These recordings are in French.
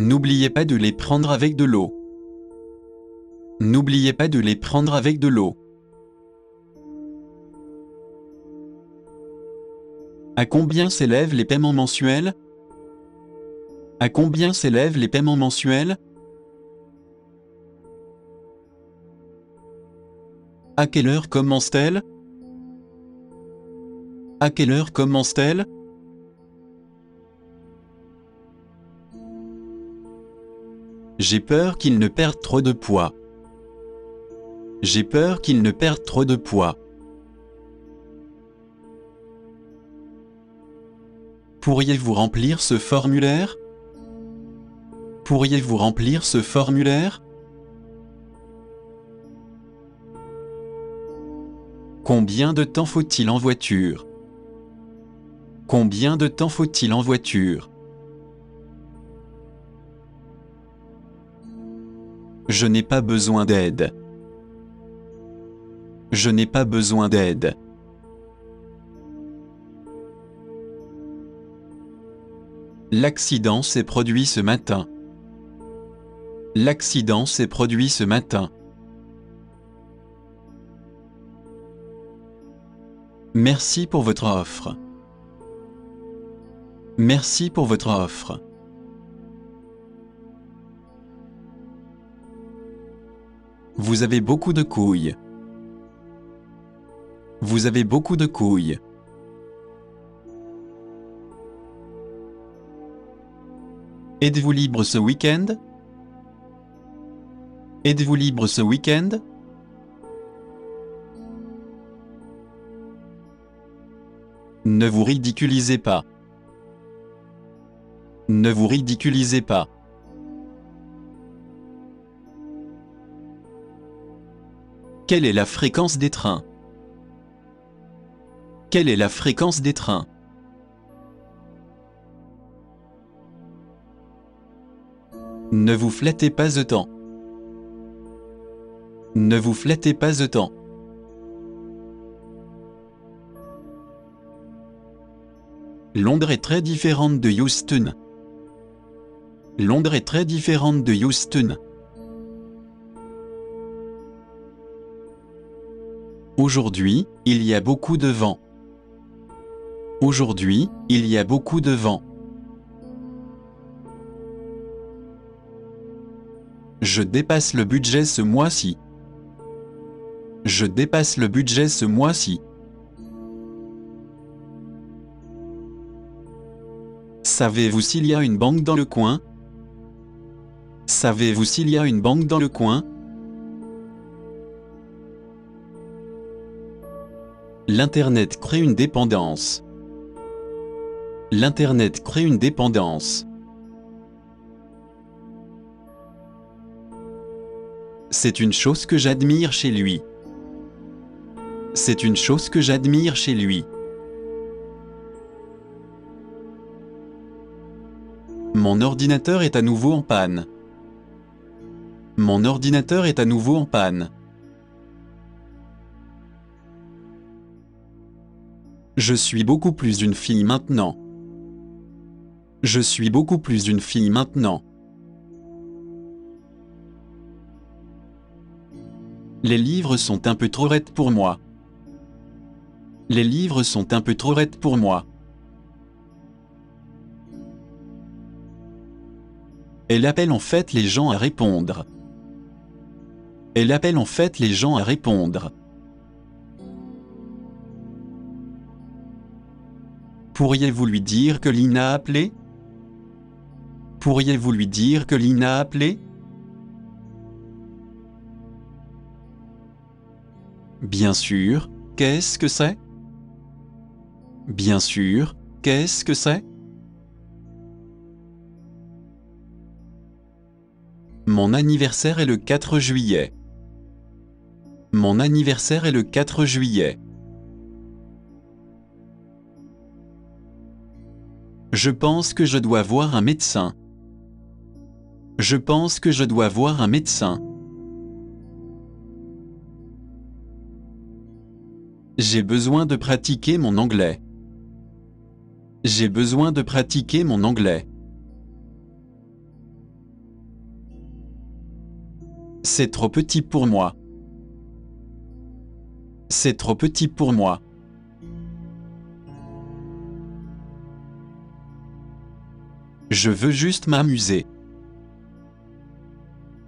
N'oubliez pas de les prendre avec de l'eau. N'oubliez pas de les prendre avec de l'eau. À combien s'élèvent les paiements mensuels? À combien s'élèvent les paiements mensuels? À quelle heure commence-t-elle? À quelle heure commence-t-elle? J'ai peur qu'il ne perde trop de poids. J'ai peur qu'il ne perde trop de poids. Pourriez-vous remplir ce formulaire? Pourriez-vous remplir ce formulaire? Combien de temps faut-il en voiture? Combien de temps faut-il en voiture? Je n'ai pas besoin d'aide. Je n'ai pas besoin d'aide. L'accident s'est produit ce matin. L'accident s'est produit ce matin. Merci pour votre offre. Merci pour votre offre. Vous avez beaucoup de couilles. Vous avez beaucoup de couilles. Êtes-vous libre ce week-end? Êtes-vous libre ce week-end? Ne vous ridiculisez pas. Ne vous ridiculisez pas. Quelle est la fréquence des trains? Quelle est la fréquence des trains? Ne vous flattez pas autant. Ne vous flattez pas autant. Londres est très différente de Houston. Londres est très différente de Houston. Aujourd'hui, il y a beaucoup de vent. Aujourd'hui, il y a beaucoup de vent. Je dépasse le budget ce mois-ci. Je dépasse le budget ce mois-ci. Savez-vous s'il y a une banque dans le coin? Savez-vous s'il y a une banque dans le coin? L'Internet crée une dépendance. L'Internet crée une dépendance. C'est une chose que j'admire chez lui. C'est une chose que j'admire chez lui. Mon ordinateur est à nouveau en panne. Mon ordinateur est à nouveau en panne. Je suis beaucoup plus une fille maintenant. Je suis beaucoup plus une fille maintenant. Les livres sont un peu trop raides pour moi. Les livres sont un peu trop raides pour moi. Elle appelle en fait les gens à répondre. Elle appelle en fait les gens à répondre. Pourriez-vous lui dire que Lina a appelé? Pourriez-vous lui dire que Lina a appelé? Bien sûr, qu'est-ce que c'est? Bien sûr, qu'est-ce que c'est? Mon anniversaire est le 4 juillet. Mon anniversaire est le 4 juillet. Je pense que je dois voir un médecin. Je pense que je dois voir un médecin. J'ai besoin de pratiquer mon anglais. J'ai besoin de pratiquer mon anglais. C'est trop petit pour moi. C'est trop petit pour moi. Je veux juste m'amuser.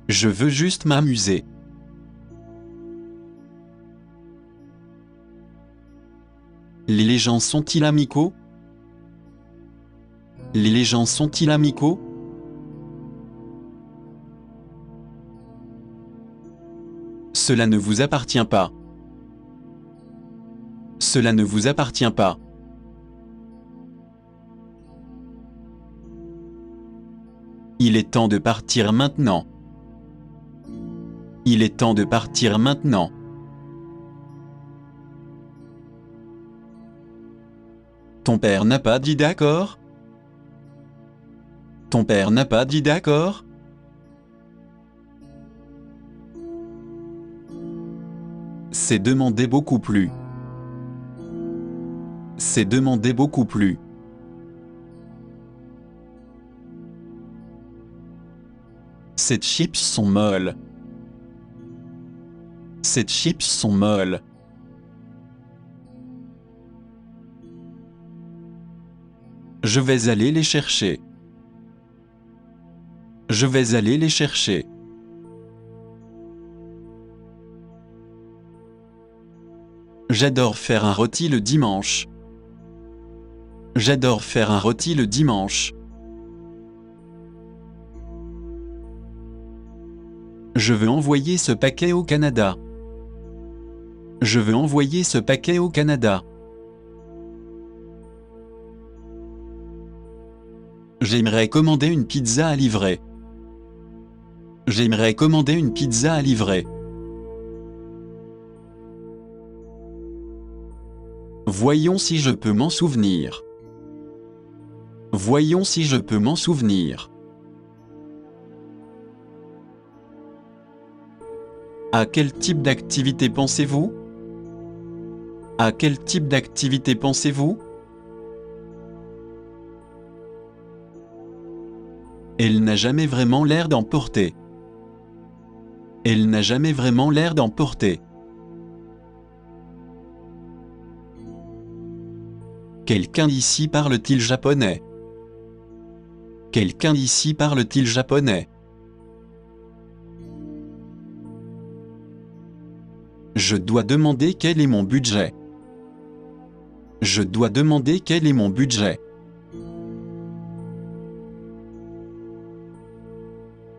Je veux juste m'amuser. Les gens sont-ils amicaux? Les gens sont-ils amicaux? Cela ne vous appartient pas. Cela ne vous appartient pas. Il est temps de partir maintenant. Il est temps de partir maintenant. Ton père n'a pas dit d'accord? Ton père n'a pas dit d'accord? C'est demander beaucoup plus. C'est demander beaucoup plus. Ces chips sont molles. Ces chips sont molles. Je vais aller les chercher. Je vais aller les chercher. J'adore faire un rôti le dimanche. J'adore faire un rôti le dimanche. Je veux envoyer ce paquet au Canada. Je veux envoyer ce paquet au Canada. J'aimerais commander une pizza à livrer. J'aimerais commander une pizza à livrer. Voyons si je peux m'en souvenir. Voyons si je peux m'en souvenir. À quel type d'activité pensez-vous? À quel type d'activité pensez-vous? Elle n'a jamais vraiment l'air d'en porter. Elle n'a jamais vraiment l'air d'en porter. Quelqu'un d'ici parle-t-il japonais? Quelqu'un d'ici parle-t-il japonais? Je dois demander quel est mon budget. Je dois demander quel est mon budget.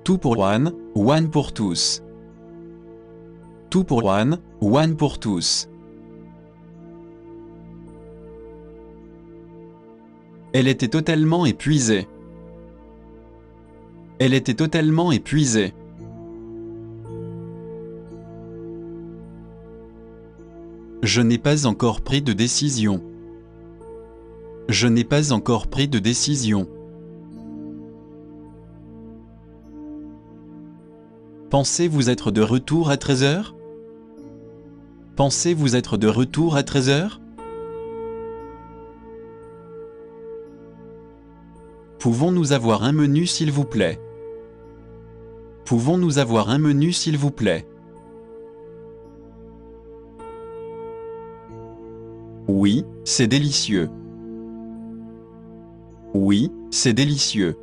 Tout pour one, one pour tous. Tout pour one, one pour tous. Elle était totalement épuisée. Elle était totalement épuisée. Je n'ai pas encore pris de décision. Je n'ai pas encore pris de décision. Pensez-vous être de retour à 13h? Pensez-vous être de retour à 13h? Pouvons-nous avoir un menu s'il vous plaît? Pouvons-nous avoir un menu s'il vous plaît? Oui, c'est délicieux. Oui, c'est délicieux.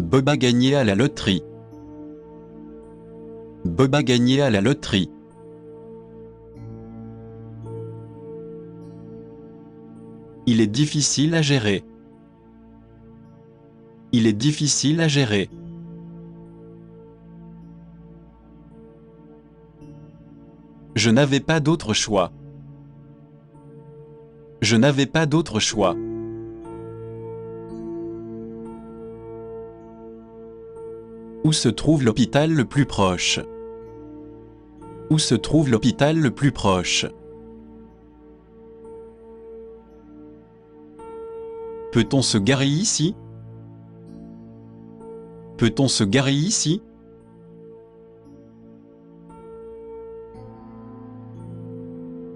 Bob a gagné à la loterie. Bob a gagné à la loterie. Il est difficile à gérer. Il est difficile à gérer. Je n'avais pas d'autre choix. Je n'avais pas d'autre choix. Où se trouve l'hôpital le plus proche? Où se trouve l'hôpital le plus proche? Peut-on se garer ici? Peut-on se garer ici?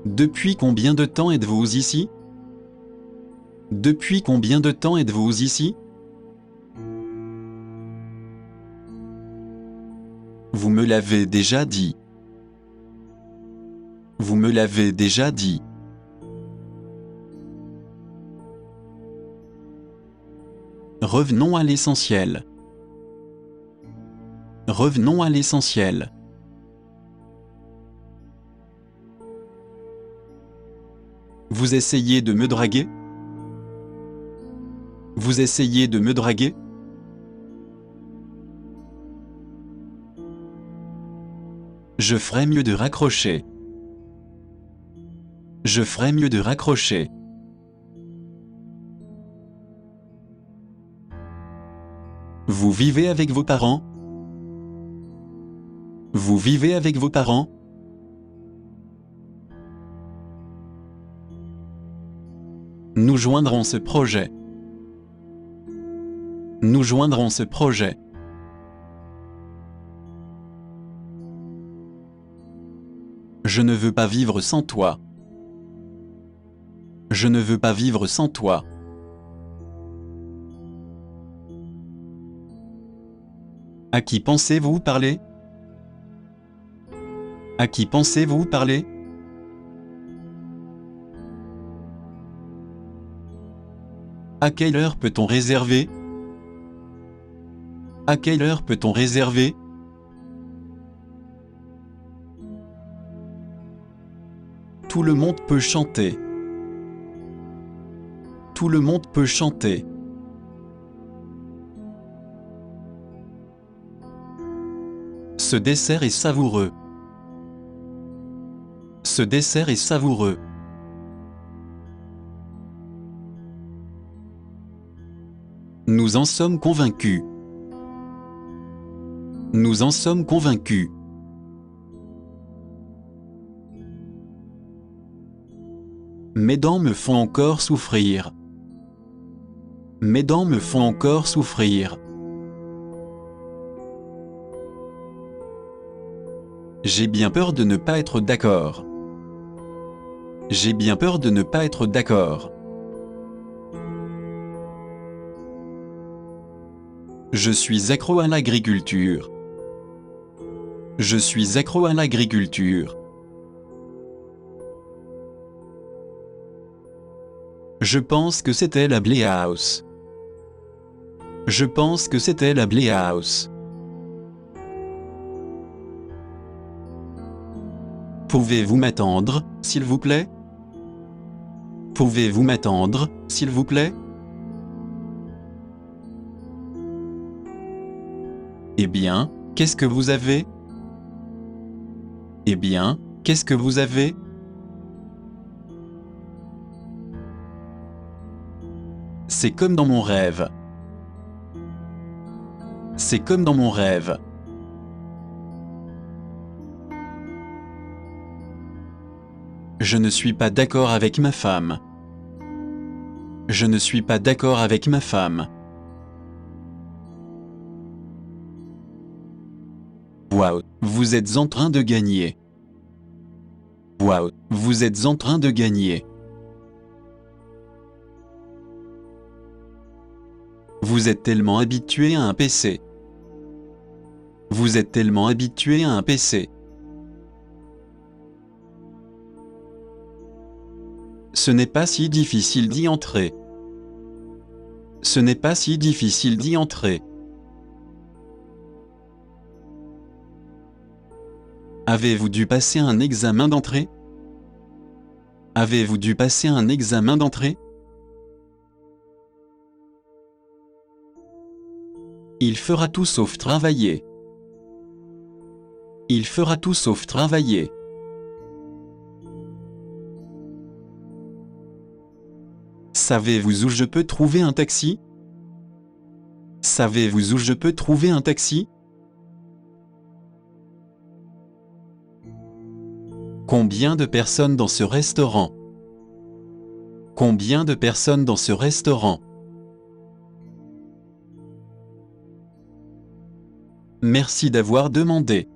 Depuis combien de temps êtes-vous ici? Depuis combien de temps êtes-vous ici? Vous me l'avez déjà dit. Vous me l'avez déjà dit. Revenons à l'essentiel. Revenons à l'essentiel. Vous essayez de me draguer? Vous essayez de me draguer? Je ferais mieux de raccrocher. Je ferais mieux de raccrocher. Vous vivez avec vos parents? Vous vivez avec vos parents? Nous joindrons ce projet. Nous joindrons ce projet. Je ne veux pas vivre sans toi. Je ne veux pas vivre sans toi. À qui pensez-vous parler? À qui pensez-vous parler? À quelle heure peut-on réserver? À quelle heure peut-on réserver? Tout le monde peut chanter. Tout le monde peut chanter. Ce dessert est savoureux. Ce dessert est savoureux. Nous en sommes convaincus. Nous en sommes convaincus. Mes dents me font encore souffrir. Mes dents me font encore souffrir. J'ai bien peur de ne pas être d'accord. J'ai bien peur de ne pas être d'accord. Je suis accro à l'agriculture. Je suis accro à l'agriculture. Je pense que c'était la Playhouse. Je pense que c'était la Playhouse. Pouvez-vous m'attendre, s'il vous plaît? Pouvez-vous m'attendre, s'il vous plaît? Eh bien, qu'est-ce que vous avez? Eh bien, qu'est-ce que vous avez? C'est comme dans mon rêve. C'est comme dans mon rêve. Je ne suis pas d'accord avec ma femme. Je ne suis pas d'accord avec ma femme. Waouh, vous êtes en train de gagner. Waouh, vous êtes en train de gagner. Vous êtes tellement habitué à un PC. Vous êtes tellement habitué à un PC. Ce n'est pas si difficile d'y entrer. Ce n'est pas si difficile d'y entrer. Avez-vous dû passer un examen d'entrée? Avez-vous dû passer un examen d'entrée? Il fera tout sauf travailler. Il fera tout sauf travailler. Savez-vous où je peux trouver un taxi? Savez-vous où je peux trouver un taxi? Combien de personnes dans ce restaurant? Combien de personnes dans ce restaurant? Merci d'avoir demandé.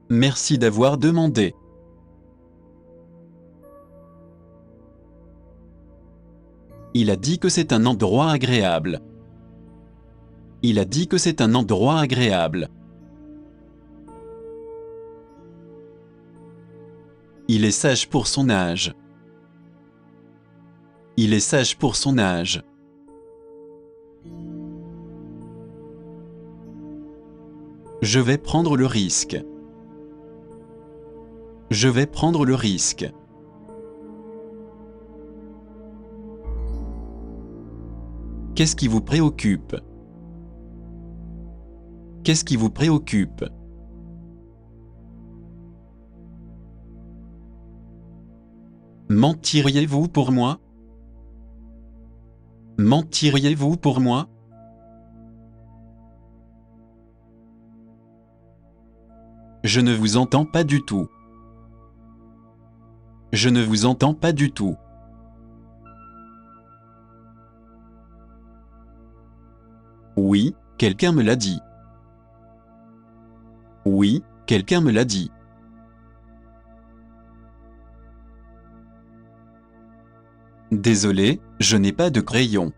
Merci d'avoir demandé. Il a dit que c'est un endroit agréable. Il a dit que c'est un endroit agréable. Il est sage pour son âge. Il est sage pour son âge. Je vais prendre le risque. Je vais prendre le risque. Qu'est-ce qui vous préoccupe? Qu'est-ce qui vous préoccupe? Mentiriez-vous pour moi? Mentiriez-vous pour moi? Je ne vous entends pas du tout. Je ne vous entends pas du tout. Oui, quelqu'un me l'a dit. Oui, quelqu'un me l'a dit. Désolé, je n'ai pas de crayon.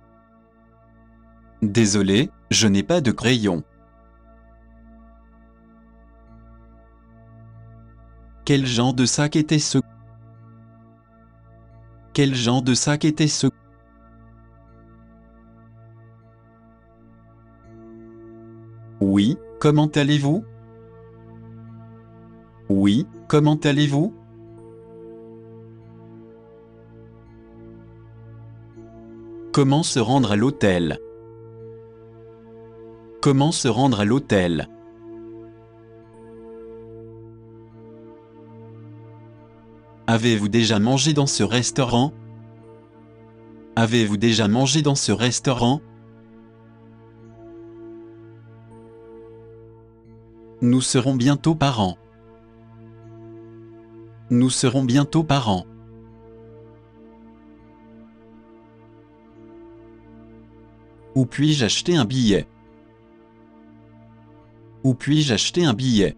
Désolé, je n'ai pas de crayon. Quel genre de sac était ce? Quel genre de sac était ce? Oui, comment allez-vous? Oui, comment allez-vous? Comment se rendre à l'hôtel? Comment se rendre à l'hôtel? Avez-vous déjà mangé dans ce restaurant? Avez-vous déjà mangé dans ce restaurant? Nous serons bientôt parents. Nous serons bientôt parents. Où puis-je acheter un billet? Où puis-je acheter un billet?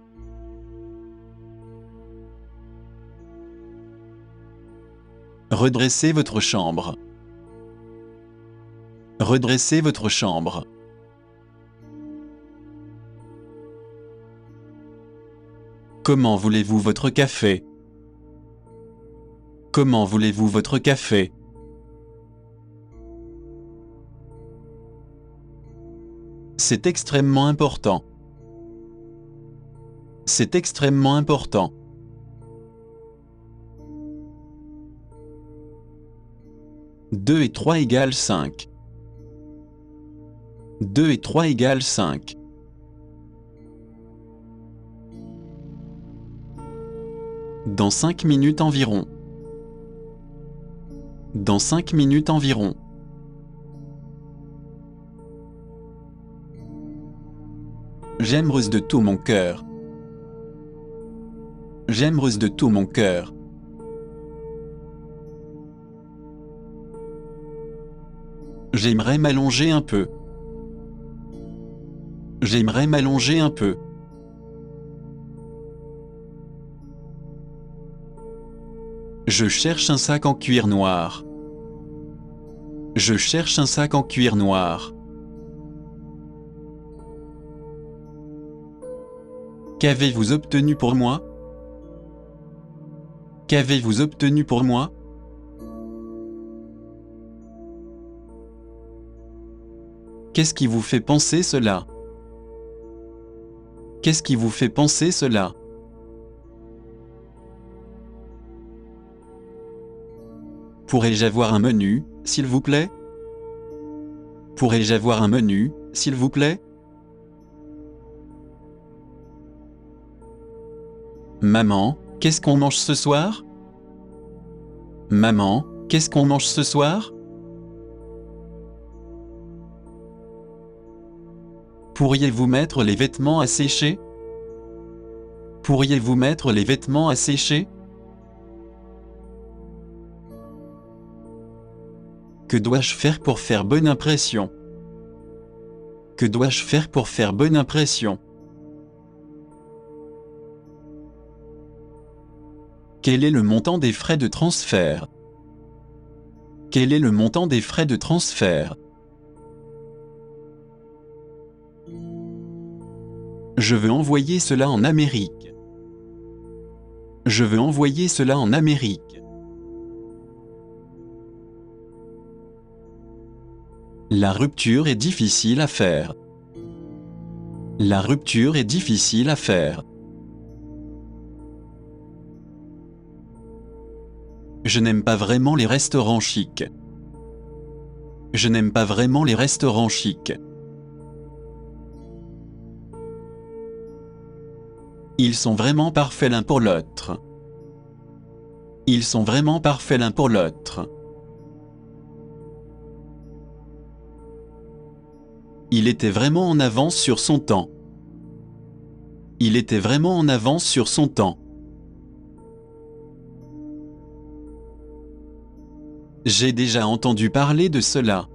Redressez votre chambre. Redressez votre chambre. Comment voulez-vous votre café? Comment voulez-vous votre café? C'est extrêmement important. C'est extrêmement important. Deux et 3 égale 5. 2 et 3 égale 5. Dans 5 minutes environ. Dans 5 minutes environ. J'aimerais de tout mon cœur. J'aimerais de tout mon cœur. J'aimerais m'allonger un peu. J'aimerais m'allonger un peu. Je cherche un sac en cuir noir. Je cherche un sac en cuir noir. Qu'avez-vous obtenu pour moi? Qu'avez-vous obtenu pour moi? Qu'est-ce qui vous fait penser cela? Qu'est-ce qui vous fait penser cela? Pourrais-je avoir un menu, s'il vous plaît? Pourrais-je avoir un menu, s'il vous plaît? Maman, qu'est-ce qu'on mange ce soir? Maman, qu'est-ce qu'on mange ce soir? Pourriez-vous mettre les vêtements à sécher? Pourriez-vous mettre les vêtements à sécher? Que dois-je faire pour faire bonne impression? Que dois-je faire pour faire bonne impression? Quel est le montant des frais de transfert? Quel est le montant des frais de transfert? Je veux envoyer cela en Amérique. Je veux envoyer cela en Amérique. La rupture est difficile à faire. La rupture est difficile à faire. Je n'aime pas vraiment les restaurants chics. Je n'aime pas vraiment les restaurants chics. Ils sont vraiment parfaits l'un pour l'autre. Ils sont vraiment parfaits l'un pour l'autre. Il était vraiment en avance sur son temps. Il était vraiment en avance sur son temps. J'ai déjà entendu parler de cela.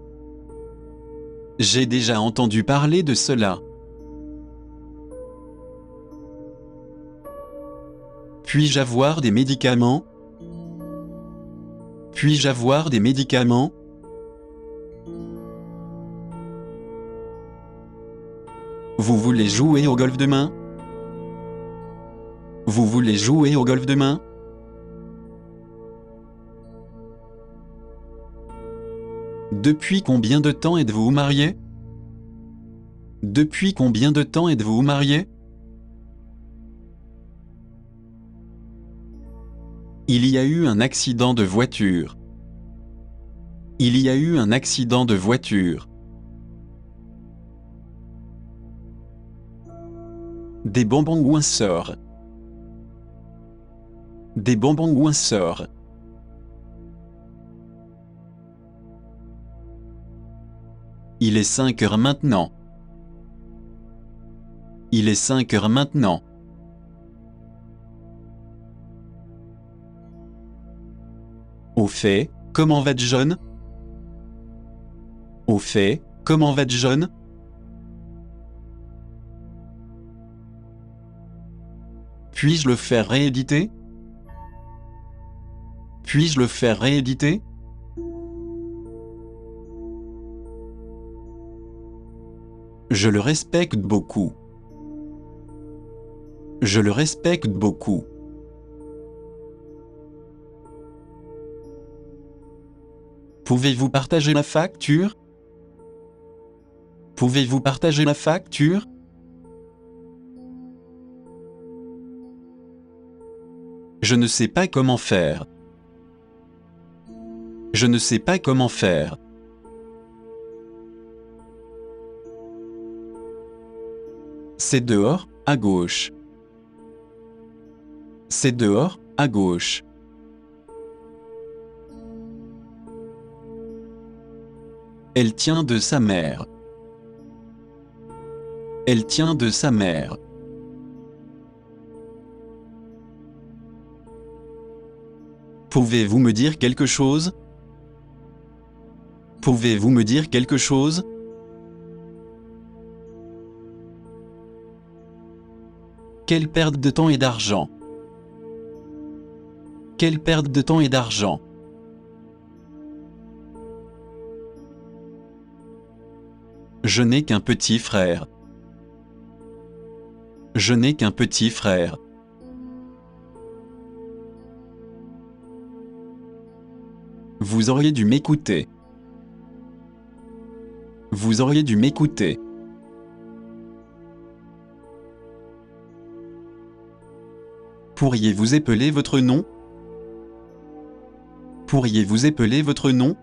J'ai déjà entendu parler de cela. Puis-je avoir des médicaments? Puis-je avoir des médicaments? Vous voulez jouer au golf demain? Vous voulez jouer au golf demain? Depuis combien de temps êtes-vous marié? Depuis combien de temps êtes-vous marié? Il y a eu un accident de voiture. Il y a eu un accident de voiture. Des bonbons ou un sort? Des bonbons ou un sort? Il est 5 heures maintenant. Il est 5 heures maintenant. Au fait, comment va John? Au fait, comment va John? Puis-je le faire rééditer? Puis-je le faire rééditer? Je le respecte beaucoup. Je le respecte beaucoup. Pouvez-vous partager la facture? Pouvez-vous partager la facture? Je ne sais pas comment faire. Je ne sais pas comment faire. C'est dehors, à gauche. C'est dehors, à gauche. Elle tient de sa mère. Elle tient de sa mère. Pouvez-vous me dire quelque chose? Pouvez-vous me dire quelque chose? Quelle perte de temps et d'argent! Quelle perte de temps et d'argent! Je n'ai qu'un petit frère. Je n'ai qu'un petit frère. Vous auriez dû m'écouter. Vous auriez dû m'écouter. Pourriez-vous épeler votre nom? Pourriez-vous épeler votre nom?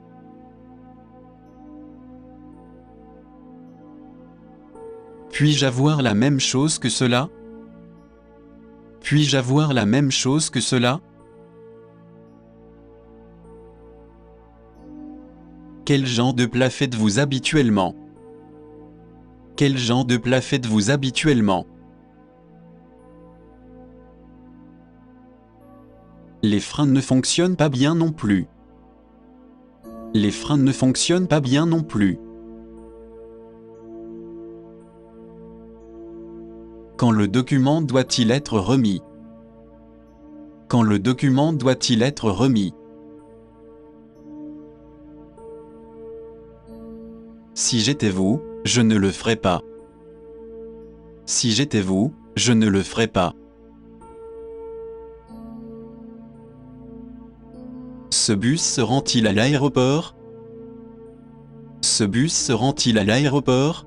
Puis-je avoir la même chose que cela? Puis-je avoir la même chose que cela? Quel genre de plat faites-vous habituellement? Quel genre de plat faites-vous habituellement? Les freins ne fonctionnent pas bien non plus. Les freins ne fonctionnent pas bien non plus. Quand le document doit-il être remis? Quand le document doit-il être remis? Si j'étais vous, je ne le ferais pas. Si j'étais vous, je ne le ferais pas. Ce bus se rend-il à l'aéroport? Ce bus se rend-il à l'aéroport?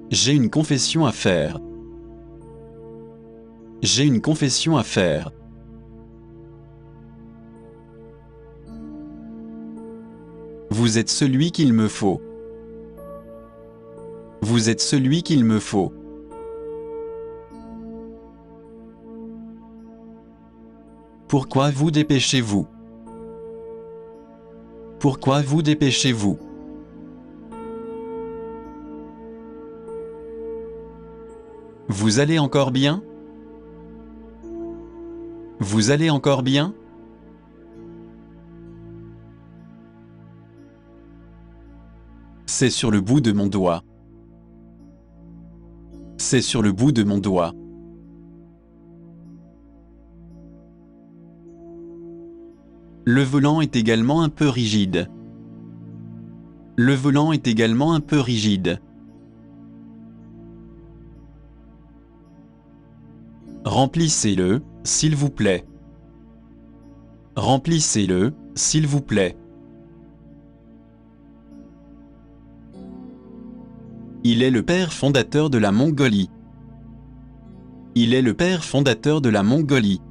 J'ai une confession à faire. J'ai une confession à faire. Vous êtes celui qu'il me faut. Vous êtes celui qu'il me faut. Pourquoi vous dépêchez-vous? Pourquoi vous dépêchez-vous? Vous allez encore bien? Vous allez encore bien? C'est sur le bout de mon doigt. C'est sur le bout de mon doigt. Le volant est également un peu rigide. Le volant est également un peu rigide. Remplissez-le, s'il vous plaît. Remplissez-le, s'il vous plaît. Il est le père fondateur de la Mongolie. Il est le père fondateur de la Mongolie.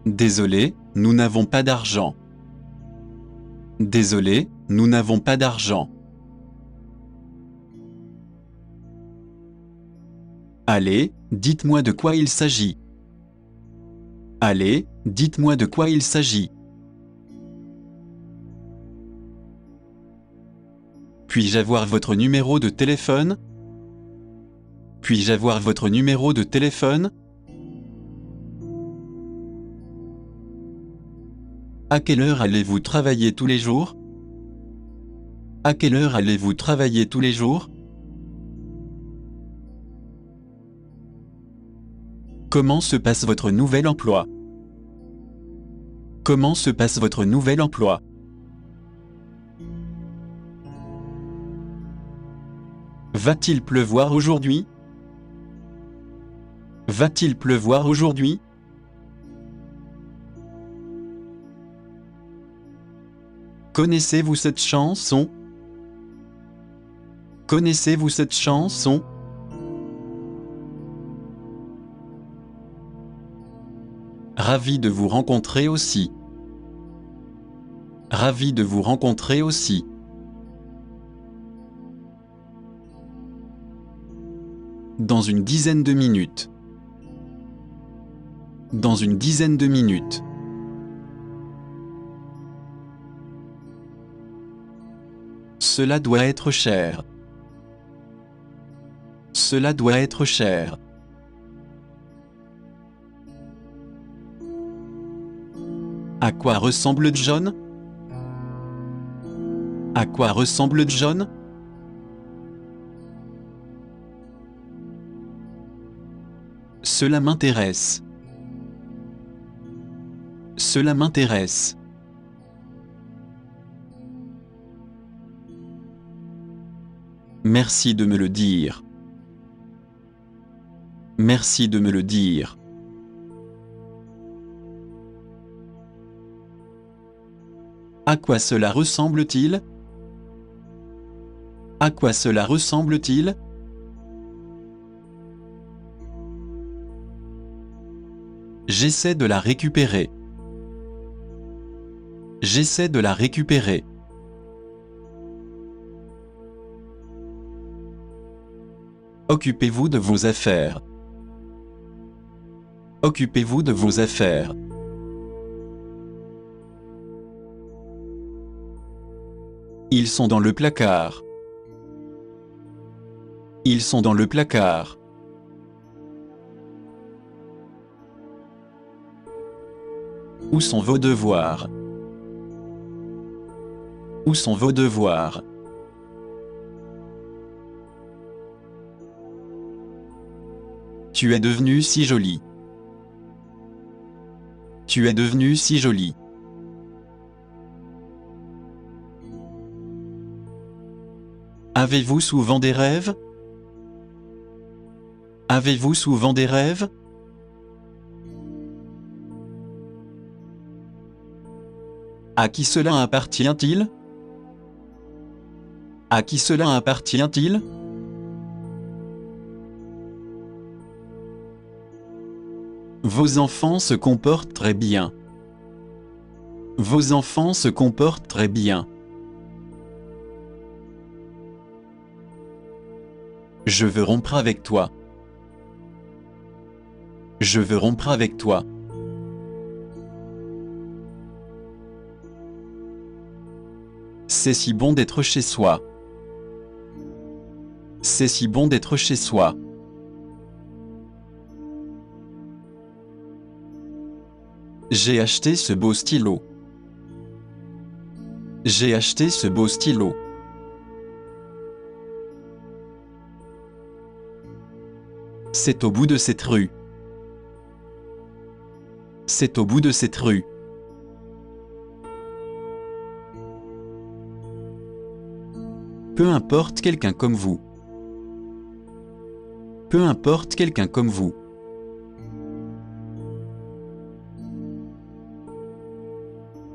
Désolé, nous n'avons pas d'argent. Désolé, nous n'avons pas d'argent. Allez, dites-moi de quoi il s'agit. Allez, dites-moi de quoi il s'agit. Puis-je avoir votre numéro de téléphone? Puis-je avoir votre numéro de téléphone? À quelle heure allez-vous travailler tous les jours? À quelle heure allez-vous travailler tous les jours? Comment se passe votre nouvel emploi? Comment se passe votre nouvel emploi? Va-t-il pleuvoir aujourd'hui? Va-t-il pleuvoir aujourd'hui? Connaissez-vous cette chanson? Connaissez-vous cette chanson? Ravi de vous rencontrer aussi. Ravi de vous rencontrer aussi. Dans une dizaine de minutes. Dans une dizaine de minutes. Cela doit être cher. Cela doit être cher. À quoi ressemble John? À quoi ressemble John? Cela m'intéresse. Cela m'intéresse. Merci de me le dire. Merci de me le dire. À quoi cela ressemble-t-il? À quoi cela ressemble-t-il? J'essaie de la récupérer. J'essaie de la récupérer. Occupez-vous de vos affaires. Occupez-vous de vos affaires. Ils sont dans le placard. Ils sont dans le placard. Où sont vos devoirs? Où sont vos devoirs? Tu es devenue si jolie. Tu es devenue si jolie. Avez-vous souvent des rêves? Avez-vous souvent des rêves? À qui cela appartient-il? À qui cela appartient-il? Vos enfants se comportent très bien. Vos enfants se comportent très bien. Je veux rompre avec toi. Je veux rompre avec toi. C'est si bon d'être chez soi. C'est si bon d'être chez soi. J'ai acheté ce beau stylo. J'ai acheté ce beau stylo. C'est au bout de cette rue. C'est au bout de cette rue. Peu importe quelqu'un comme vous. Peu importe quelqu'un comme vous.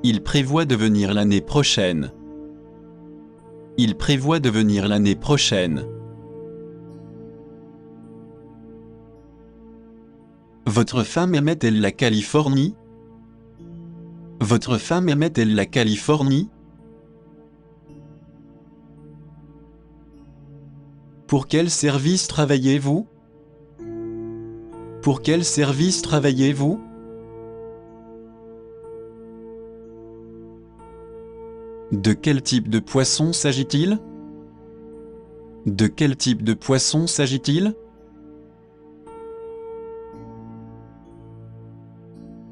Il prévoit de venir l'année prochaine. Il prévoit de venir l'année prochaine. Votre femme aimait-elle la Californie? Votre femme aimait-elle la Californie? Pour quel service travaillez-vous? Pour quel service travaillez-vous? De quel type de poisson s'agit-il? De quel type de poisson s'agit-il?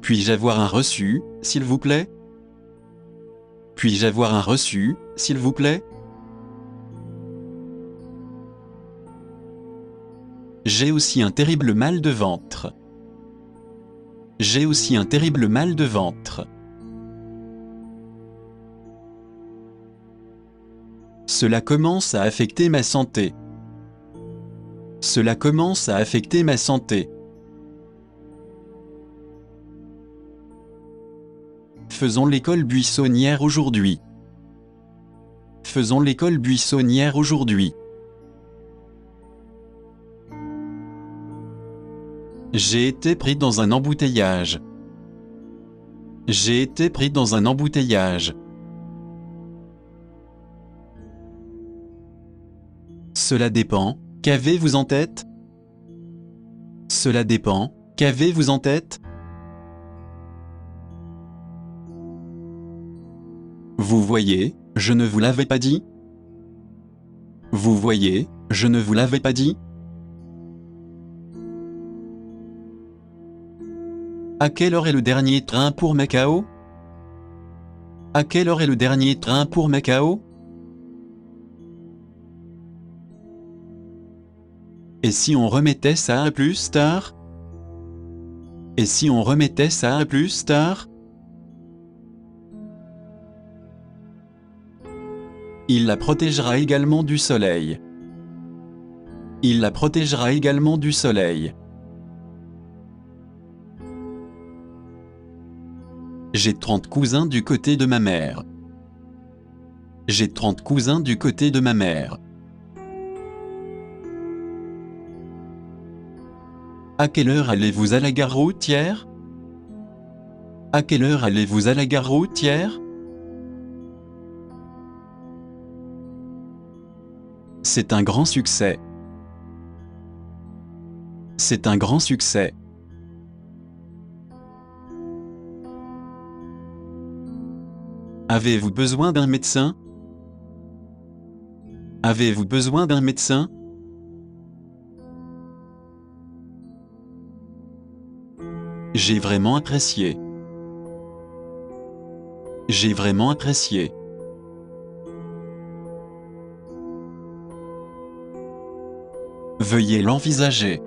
Puis-je avoir un reçu, s'il vous plaît? Puis-je avoir un reçu, s'il vous plaît? J'ai aussi un terrible mal de ventre. J'ai aussi un terrible mal de ventre. Cela commence à affecter ma santé. Cela commence à affecter ma santé. Faisons l'école buissonnière aujourd'hui. Faisons l'école buissonnière aujourd'hui. J'ai été pris dans un embouteillage. J'ai été pris dans un embouteillage. Cela dépend, qu'avez-vous en tête? Cela dépend, qu'avez-vous en tête? Vous voyez, je ne vous l'avais pas dit? Vous voyez, je ne vous l'avais pas dit? À quelle heure est le dernier train pour Macao? À quelle heure est le dernier train pour Macao? Et si on remettait ça à plus tard? Et si on remettait ça à plus tard? Il la protégera également du soleil. Il la protégera également du soleil. J'ai 30 cousins du côté de ma mère. J'ai 30 cousins du côté de ma mère. À quelle heure allez-vous à la gare routière? À quelle heure allez-vous à la gare routière? C'est un grand succès. C'est un grand succès. Avez-vous besoin d'un médecin? Avez-vous besoin d'un médecin? J'ai vraiment apprécié. J'ai vraiment apprécié. Veuillez l'envisager.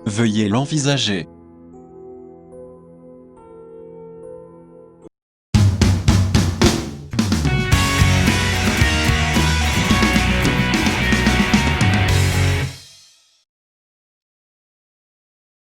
Veuillez l'envisager.